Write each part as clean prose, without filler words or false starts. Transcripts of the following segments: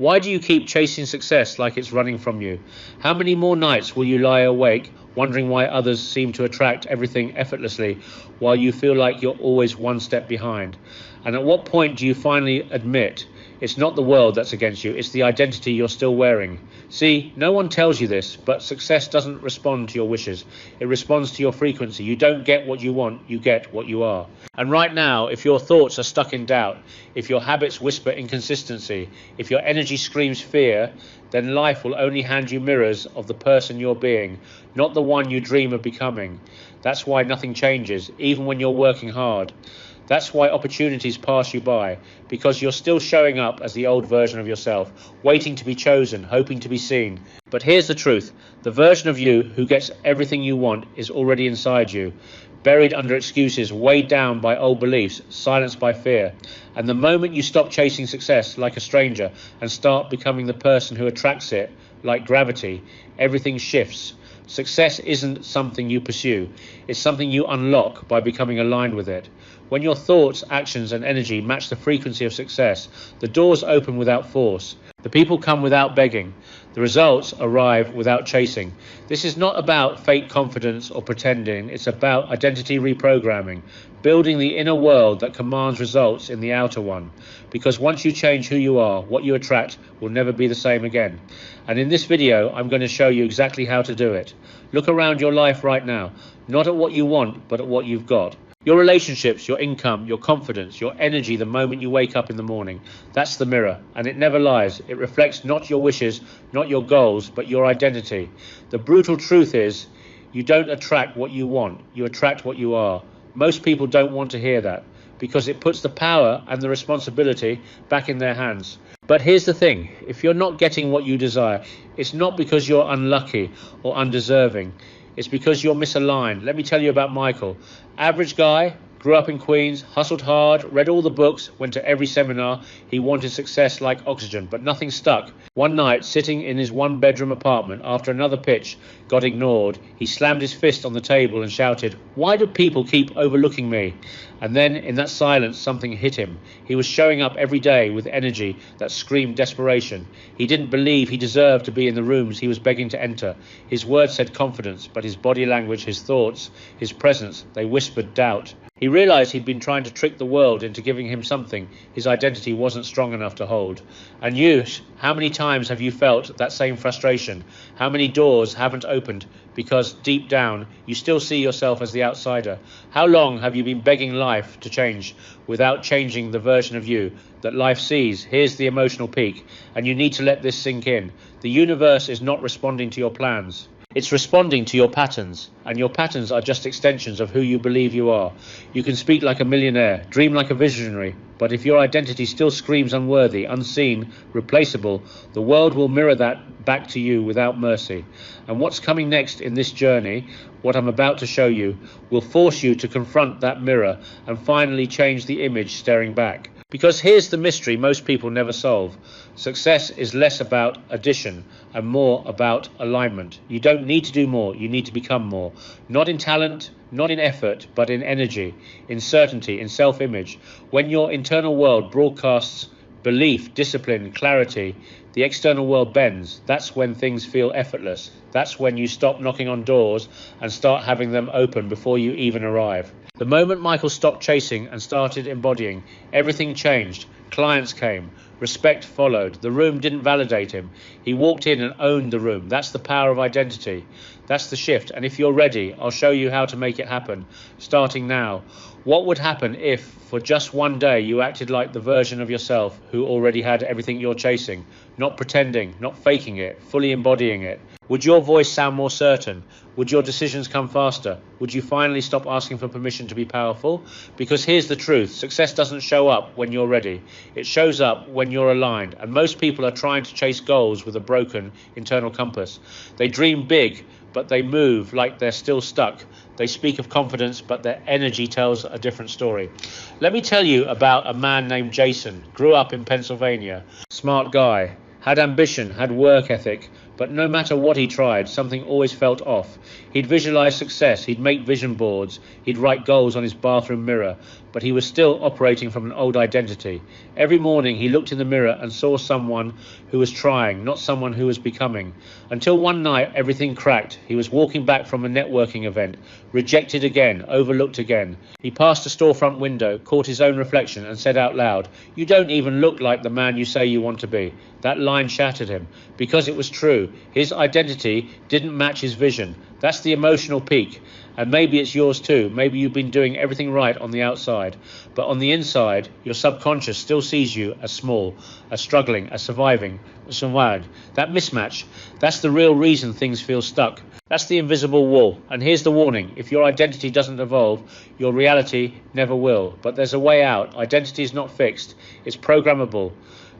Why do you keep chasing success like it's running from you? How many more nights will you lie awake wondering why others seem to attract everything effortlessly while you feel like you're always one step behind? And at what point do you finally admit it's not the world that's against you, it's the identity you're still wearing? See, no one tells you this, but success doesn't respond to your wishes. It responds to your frequency. You don't get what you want, you get what you are. And right now, if your thoughts are stuck in doubt, if your habits whisper inconsistency, if your energy screams fear, then life will only hand you mirrors of the person you're being, not the one you dream of becoming. That's why nothing changes, even when you're working hard. That's why opportunities pass you by, because you're still showing up as the old version of yourself, waiting to be chosen, hoping to be seen. But here's the truth. The version of you who gets everything you want is already inside you, buried under excuses, weighed down by old beliefs, silenced by fear. And the moment you stop chasing success like a stranger and start becoming the person who attracts it, like gravity, everything shifts. Success isn't something you pursue, it's something you unlock by becoming aligned with it. When your thoughts, actions and energy match the frequency of success, the doors open without force. The people come without begging. The results arrive without chasing. This is not about fake confidence or pretending. It's about identity reprogramming, building the inner world that commands results in the outer one. Because once you change who you are, what you attract will never be the same again. And in this video, I'm going to show you exactly how to do it. Look around your life right now, not at what you want, but at what you've got. Your relationships, your income, your confidence, your energy the moment you wake up in the morning. That's the mirror, and it never lies. It reflects not your wishes, not your goals, but your identity. The brutal truth is, you don't attract what you want, you attract what you are. Most people don't want to hear that, because it puts the power and the responsibility back in their hands. But here's the thing, if you're not getting what you desire, it's not because you're unlucky or undeserving. It's because you're misaligned. Let me tell you about Michael. Average guy, grew up in Queens, hustled hard, read all the books, went to every seminar. He wanted success like oxygen, but nothing stuck. One night, sitting in his one-bedroom apartment after another pitch got ignored, he slammed his fist on the table and shouted, "Why do people keep overlooking me?" And then, in that silence, something hit him. He was showing up every day with energy that screamed desperation. He didn't believe he deserved to be in the rooms he was begging to enter. His words said confidence, but his body language, his thoughts, his presence, they whispered doubt. He realized he'd been trying to trick the world into giving him something his identity wasn't strong enough to hold. And you, how many times have you felt that same frustration? How many doors haven't opened because deep down you still see yourself as the outsider? How long have you been begging life to change without changing the version of you that life sees? Here's the emotional peak, and you need to let this sink in. The universe is not responding to your plans. It's responding to your patterns, and your patterns are just extensions of who you believe you are. You can speak like a millionaire, dream like a visionary, but if your identity still screams unworthy, unseen, replaceable, the world will mirror that back to you without mercy. And what's coming next in this journey, what I'm about to show you, will force you to confront that mirror and finally change the image staring back. Because here's the mystery most people never solve. Success is less about addition and more about alignment. You don't need to do more, you need to become more. Not in talent, not in effort, but in energy, in certainty, in self-image. When your internal world broadcasts belief, discipline, clarity, the external world bends. That's when things feel effortless. That's when you stop knocking on doors and start having them open before you even arrive. The moment Michael stopped chasing and started embodying, everything changed. Clients came. Respect followed. The room didn't validate him. He walked in and owned the room. That's the power of identity. That's the shift. And if you're ready, I'll show you how to make it happen, starting now. What would happen if, for just one day, you acted like the version of yourself who already had everything you're chasing? Not pretending, not faking it, fully embodying it. Would your voice sound more certain? Would your decisions come faster? Would you finally stop asking for permission to be powerful? Because here's the truth. Success doesn't show up when you're ready. It shows up when you're aligned. And most people are trying to chase goals with a broken internal compass. They dream big, but they move like they're still stuck. They speak of confidence, but their energy tells a different story. Let me tell you about a man named Jason. Grew up in Pennsylvania. Smart guy. Had ambition, had work ethic, But no matter what he tried, something always felt off. He'd visualize success, he'd make vision boards, he'd write goals on his bathroom mirror, but he was still operating from an old identity. Every morning he looked in the mirror and saw someone who was trying, not someone who was becoming. Until one night everything cracked. He was walking back from a networking event, rejected again, overlooked again. He passed a storefront window, caught his own reflection and said out loud, "You don't even look like the man you say you want to be." That line shattered him, because it was true. His identity didn't match his vision. That's the emotional peak. And maybe it's yours too. Maybe you've been doing everything right on the outside, but on the inside, your subconscious still sees you as small, as struggling, as surviving. That mismatch, that's the real reason things feel stuck. That's the invisible wall. And here's the warning. If your identity doesn't evolve, your reality never will. But there's a way out. Identity is not fixed. It's programmable.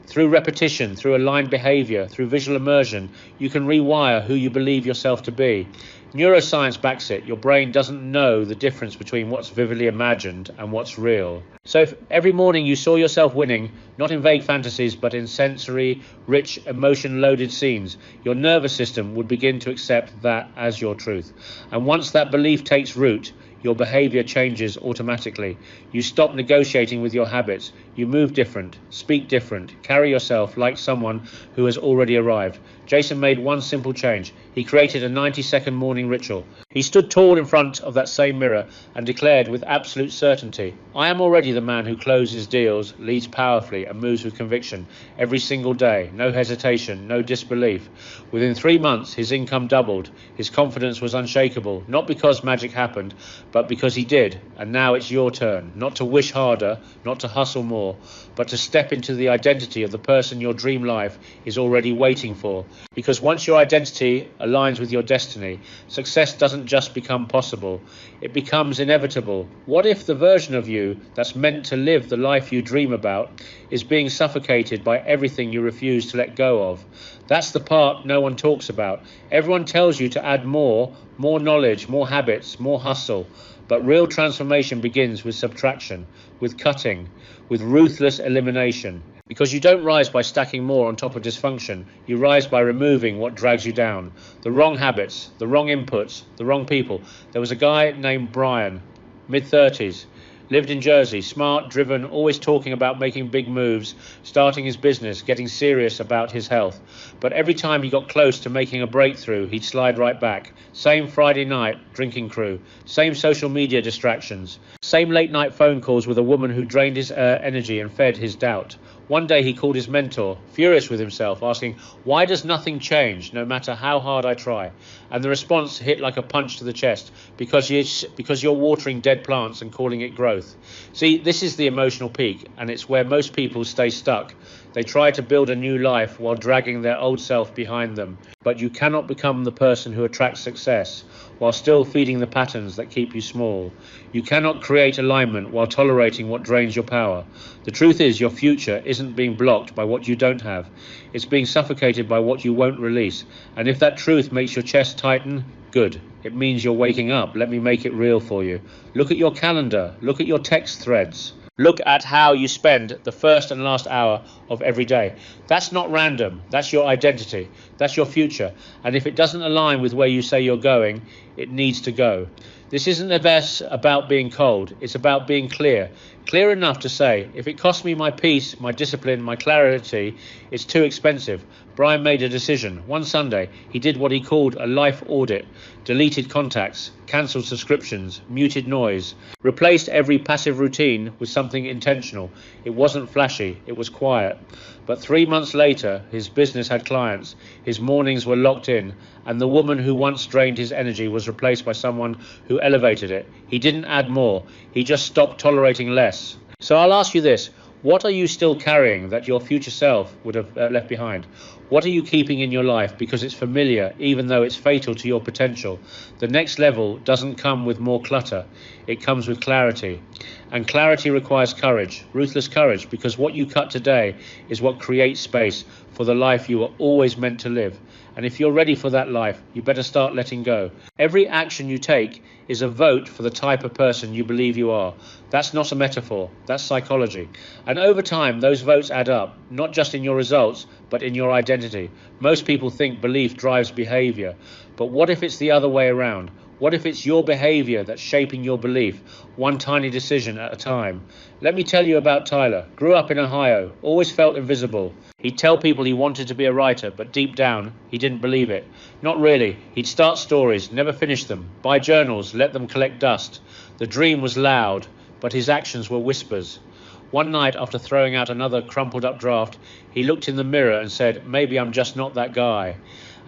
Through repetition, through aligned behavior, through visual immersion, you can rewire who you believe yourself to be. Neuroscience backs it. Your brain doesn't know the difference between what's vividly imagined and what's real. So if every morning you saw yourself winning, not in vague fantasies, but in sensory, rich, emotion-loaded scenes, your nervous system would begin to accept that as your truth. And once that belief takes root, your behavior changes automatically. You stop negotiating with your habits. You move different, speak different, carry yourself like someone who has already arrived. Jason made one simple change. He created a 90-second morning ritual. He stood tall in front of that same mirror and declared with absolute certainty, "I am already the man who closes deals, leads powerfully and moves with conviction every single day. No hesitation, no disbelief." Within 3 months, his income doubled. His confidence was unshakable, not because magic happened, but because he did. And now it's your turn, not to wish harder, not to hustle more, but to step into the identity of the person your dream life is already waiting for. Because once your identity aligns with your destiny, success doesn't just become possible, it becomes inevitable. What if the version of you that's meant to live the life you dream about is being suffocated by everything you refuse to let go of? That's the part no one talks about. Everyone tells you to add more knowledge, more habits, more hustle. But real transformation begins with subtraction, with cutting, with ruthless elimination. Because you don't rise by stacking more on top of dysfunction, you rise by removing what drags you down. The wrong habits, the wrong inputs, the wrong people. There was a guy named Brian, mid-30s, lived in Jersey, smart, driven, always talking about making big moves, starting his business, getting serious about his health. But every time he got close to making a breakthrough, he'd slide right back. Same Friday night drinking crew, same social media distractions, same late night phone calls with a woman who drained his energy and fed his doubt. One day he called his mentor, furious with himself, asking, "Why does nothing change, no matter how hard I try?" And the response hit like a punch to the chest, because you're watering dead plants and calling it growth. See, this is the emotional peak, and it's where most people stay stuck. They try to build a new life while dragging their old self behind them. But you cannot become the person who attracts success while still feeding the patterns that keep you small. You cannot create alignment while tolerating what drains your power. The truth is, your future isn't being blocked by what you don't have. It's being suffocated by what you won't release. And if that truth makes your chest tighten, good. It means you're waking up. Let me make it real for you. Look at your calendar. Look at your text threads. Look at how you spend the first and last hour of every day. That's not random. That's your identity. That's your future. And if it doesn't align with where you say you're going, it needs to go. This isn't about being cold. It's about being clear. Clear enough to say, if it costs me my peace, my discipline, my clarity, it's too expensive. Brian made a decision. One Sunday, he did what he called a life audit, deleted contacts, cancelled subscriptions, muted noise, replaced every passive routine with something intentional. It wasn't flashy, it was quiet. But 3 months later, his business had clients, his mornings were locked in, and the woman who once drained his energy was replaced by someone who elevated it. He didn't add more, he just stopped tolerating less. So I'll ask you this. What are you still carrying that your future self would have left behind? What are you keeping in your life because it's familiar, even though it's fatal to your potential? The next level doesn't come with more clutter. It comes with clarity. And clarity requires courage, ruthless courage, because what you cut today is what creates space for the life you were always meant to live. And if you're ready for that life, you better start letting go. Every action you take is a vote for the type of person you believe you are. That's not a metaphor, that's psychology. And over time, those votes add up, not just in your results, but in your identity. identity. Most people think belief drives behavior, but what if it's the other way around? What if it's your behavior that's shaping your belief, one tiny decision at a time? Let me tell you about Tyler. Grew up in Ohio, always felt invisible. He'd tell people he wanted to be a writer, but deep down, he didn't believe it. Not really. He'd start stories, never finish them, buy journals, let them collect dust. The dream was loud, but his actions were whispers. One night, after throwing out another crumpled up draft, he looked in the mirror and said, "Maybe I'm just not that guy."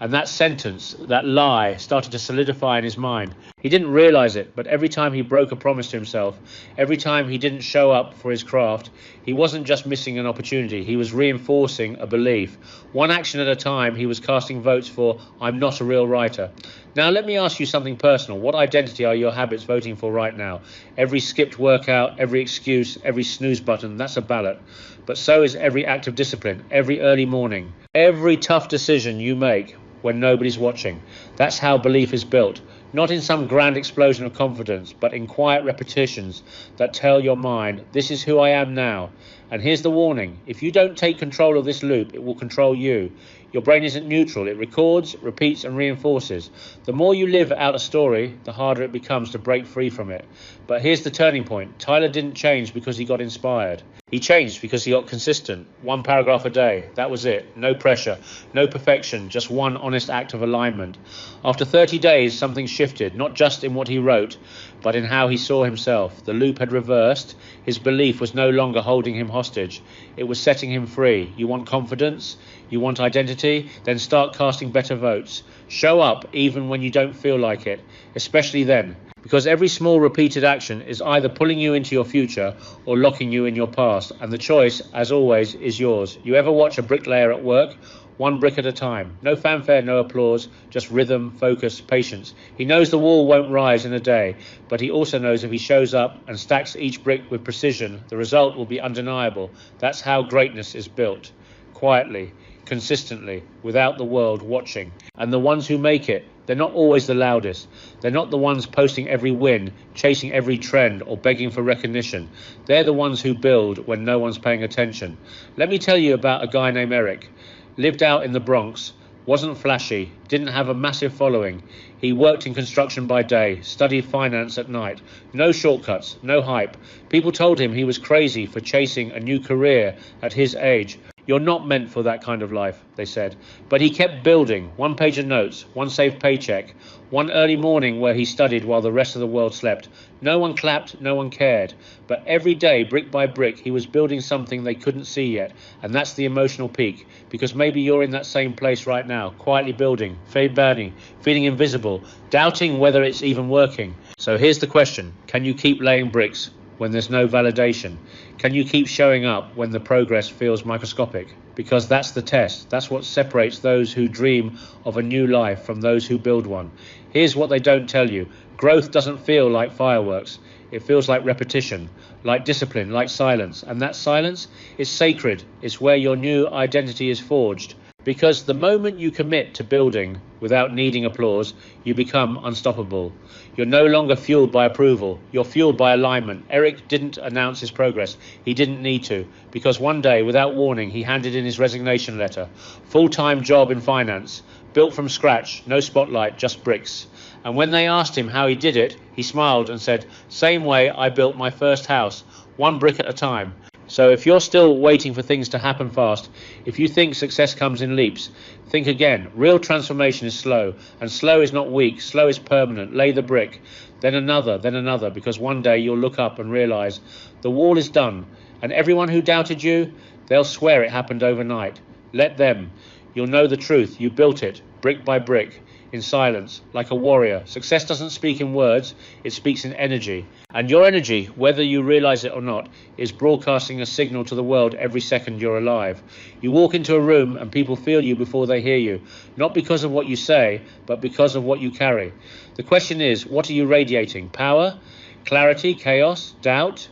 And that sentence, that lie, started to solidify in his mind. He didn't realize it, but every time he broke a promise to himself, every time he didn't show up for his craft, he wasn't just missing an opportunity, he was reinforcing a belief. One action at a time, he was casting votes for, "I'm not a real writer." Now let me ask you something personal. What identity are your habits voting for right now? Every skipped workout, every excuse, every snooze button, that's a ballot. But so is every act of discipline, every early morning, every tough decision you make when nobody's watching. That's how belief is built. Not in some grand explosion of confidence, but in quiet repetitions that tell your mind, this is who I am now. And here's the warning. If you don't take control of this loop, it will control you. Your brain isn't neutral. It records, repeats, and reinforces. The more you live out a story, the harder it becomes to break free from it. But here's the turning point. Tyler didn't change because he got inspired. He changed because he got consistent. 1 paragraph a day. That was it. No pressure, no perfection, just one honest act of alignment. After 30 days, something shifted, not just in what he wrote, but in how he saw himself. The loop had reversed. His belief was no longer holding him hostage. It was setting him free. You want confidence? You want identity? Then start casting better votes. Show up even when you don't feel like it, especially then. Because every small repeated action is either pulling you into your future or locking you in your past. And the choice, as always, is yours. You ever watch a bricklayer at work? 1 brick at a time. No fanfare, no applause, just rhythm, focus, patience. He knows the wall won't rise in a day, but he also knows if he shows up and stacks each brick with precision, the result will be undeniable. That's how greatness is built. Quietly, consistently, without the world watching. And the ones who make it, they're not always the loudest. They're not the ones posting every win, chasing every trend, or begging for recognition. They're the ones who build when no one's paying attention. Let me tell you about a guy named Eric. Lived out in the Bronx, wasn't flashy, didn't have a massive following. He worked in construction by day, studied finance at night. No shortcuts, no hype. People told him he was crazy for chasing a new career at his age. You're not meant for that kind of life, they said. But he kept building. 1 page of notes, 1 saved paycheck, 1 early morning where he studied while the rest of the world slept. No one clapped, no one cared. But every day, brick by brick, he was building something they couldn't see yet. And that's the emotional peak. Because maybe you're in that same place right now, quietly building, burning, feeling invisible, doubting whether it's even working. So here's the question. Can you keep laying bricks when there's no validation? Can you keep showing up when the progress feels microscopic? Because that's the test. That's what separates those who dream of a new life from those who build one. Here's what they don't tell you. Growth doesn't feel like fireworks. It feels like repetition, like discipline, like silence. And that silence is sacred. It's where your new identity is forged. Because the moment you commit to building without needing applause, you become unstoppable. You're no longer fueled by approval. You're fueled by alignment. Eric didn't announce his progress. He didn't need to, because one day, without warning, he handed in his resignation letter. Full-time job in finance, built from scratch, no spotlight, just bricks. And when they asked him how he did it, he smiled and said, "Same way I built my first house, 1 brick at a time." So if you're still waiting for things to happen fast, if you think success comes in leaps, think again. Real transformation is slow, and slow is not weak. Slow is permanent. Lay the brick, then another, because one day you'll look up and realize the wall is done, and everyone who doubted you, they'll swear it happened overnight. Let them. You'll know the truth. You built it, brick by brick, in silence, like a warrior. Success doesn't speak in words, it speaks in energy. And your energy, whether you realize it or not, is broadcasting a signal to the world every second you're alive. You walk into a room and people feel you before they hear you, not because of what you say, but because of what you carry. The question is, what are you radiating? Power? Clarity? Chaos? Doubt?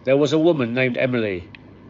There was a woman named Emily,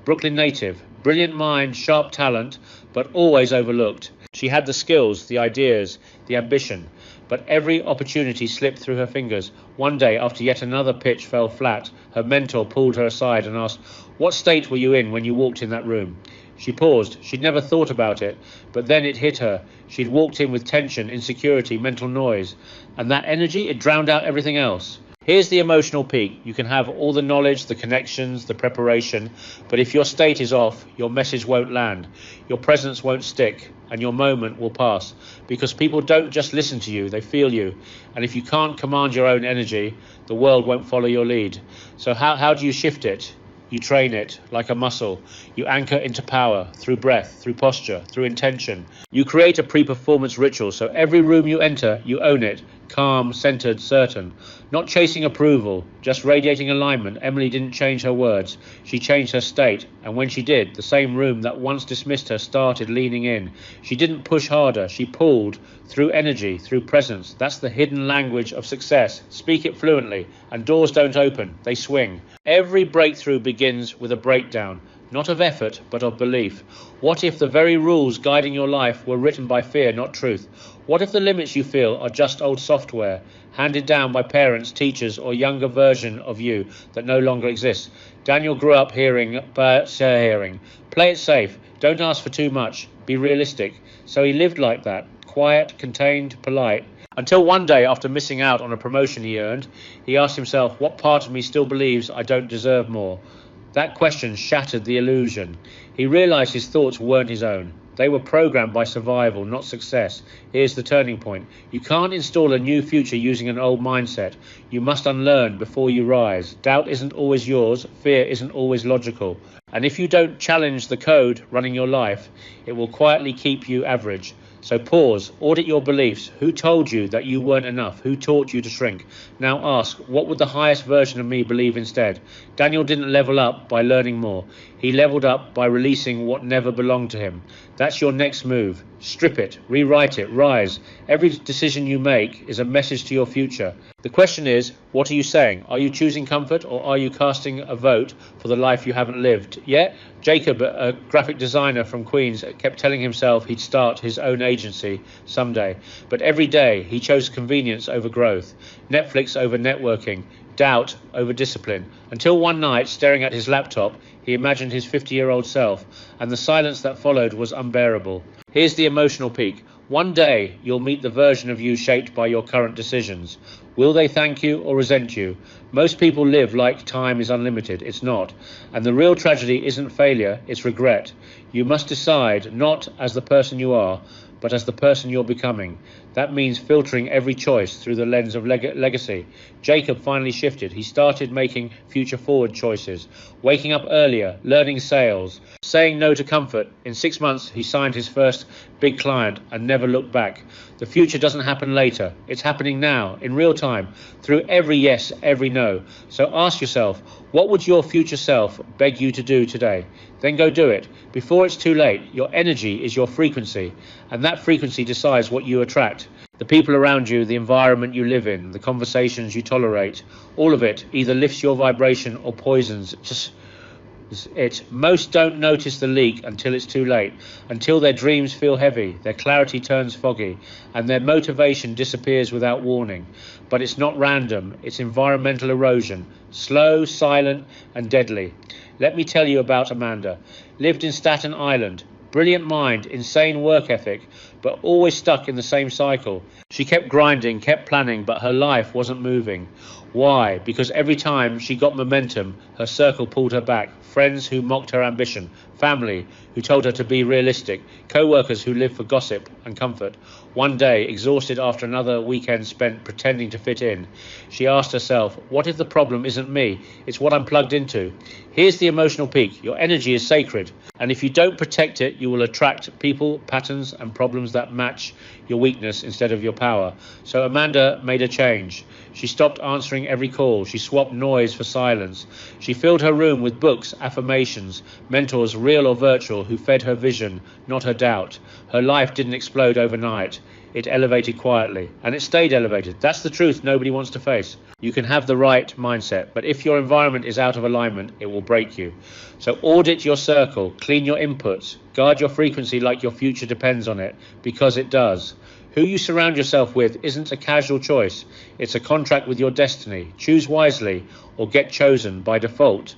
Brooklyn native, brilliant mind, sharp talent, but always overlooked. She had the skills, the ideas, the ambition, but every opportunity slipped through her fingers. One day, after yet another pitch fell flat, her mentor pulled her aside and asked, "What state were you in when you walked in that room?" She paused. She'd never thought about it, but then it hit her. She'd walked in with tension, insecurity, mental noise, and that energy, it drowned out everything else. Here's the emotional peak. You can have all the knowledge, the connections, the preparation, but if your state is off, your message won't land, your presence won't stick, and your moment will pass. Because people don't just listen to you, they feel you. And if you can't command your own energy, the world won't follow your lead. So how do you shift it? You train it like a muscle. You anchor into power through breath, through posture, through intention. You create a pre-performance ritual, so every room you enter, you own it. Calm, centered, certain. Not chasing approval, just radiating alignment. Emily didn't change her words. She changed her state. And when she did, the same room that once dismissed her started leaning in. She didn't push harder. She pulled through energy, through presence. That's the hidden language of success. Speak it fluently. And doors don't open, they swing. Every breakthrough begins with a breakdown. Not of effort, but of belief. What if the very rules guiding your life were written by fear, not truth? What if the limits you feel are just old software, handed down by parents, teachers, or younger version of you that no longer exists? Daniel grew up hearing, play it safe, don't ask for too much, be realistic. So he lived like that, quiet, contained, polite. Until one day, after missing out on a promotion he earned, he asked himself, what part of me still believes I don't deserve more? That question shattered the illusion. He realized his thoughts weren't his own. They were programmed by survival, not success. Here's the turning point. You can't install a new future using an old mindset. You must unlearn before you rise. Doubt isn't always yours. Fear isn't always logical. And if you don't challenge the code running your life, it will quietly keep you average. So pause, audit your beliefs. Who told you that you weren't enough? Who taught you to shrink? Now ask, what would the highest version of me believe instead? Daniel didn't level up by learning more. He leveled up by releasing what never belonged to him. That's your next move. Strip it, rewrite it, rise. Every decision you make is a message to your future. The question is, what are you saying? Are you choosing comfort, or are you casting a vote for the life you haven't lived yet? Jacob, a graphic designer from Queens, kept telling himself he'd start his own agency someday. But every day he chose convenience over growth, Netflix over networking, doubt over discipline, until one night, staring at his laptop, he imagined his 50-year-old self, and the silence that followed was unbearable. Here's the emotional peak. One day, you'll meet the version of you shaped by your current decisions. Will they thank you or resent you? Most people live like time is unlimited. It's not. And the real tragedy isn't failure, it's regret. You must decide not as the person you are, but as the person you're becoming. That means filtering every choice through the lens of legacy. Jacob finally shifted. He started making future-forward choices, waking up earlier, learning sales, saying no to comfort. In 6 months, he signed his first big client and never looked back. The future doesn't happen later. It's happening now, in real time, through every yes, every no. So ask yourself, what would your future self beg you to do today? Then go do it. Before it's too late. Your energy is your frequency, and that frequency decides what you attract. The people around you, the environment you live in, the conversations you tolerate, all of it either lifts your vibration or poisons it. Most don't notice the leak until it's too late, until their dreams feel heavy, their clarity turns foggy, and their motivation disappears without warning. But it's not random, it's environmental erosion, slow, silent, and deadly. Let me tell you about Amanda. Lived in Staten Island. Brilliant mind, insane work ethic, but always stuck in the same cycle. She kept grinding, kept planning, but her life wasn't moving. Why? Because every time she got momentum, her circle pulled her back. Friends who mocked her ambition, family who told her to be realistic, co-workers who lived for gossip and comfort. One day, exhausted after another weekend spent pretending to fit in, she asked herself, what if the problem isn't me? It's what I'm plugged into. Here's the emotional peak. Your energy is sacred, and if you don't protect it, you will attract people, patterns, and problems that match your weakness instead of your power. So Amanda made a change. She stopped answering every call. She swapped noise for silence. She filled her room with books, affirmations, mentors, real or virtual, who fed her vision, not her doubt. Her life didn't explode overnight. It elevated quietly, and it stayed elevated. That's the truth nobody wants to face. You can have the right mindset, but if your environment is out of alignment, it will break you. So audit your circle, clean your inputs, guard your frequency like your future depends on it, because it does. Who you surround yourself with isn't a casual choice. It's a contract with your destiny. Choose wisely or get chosen by default.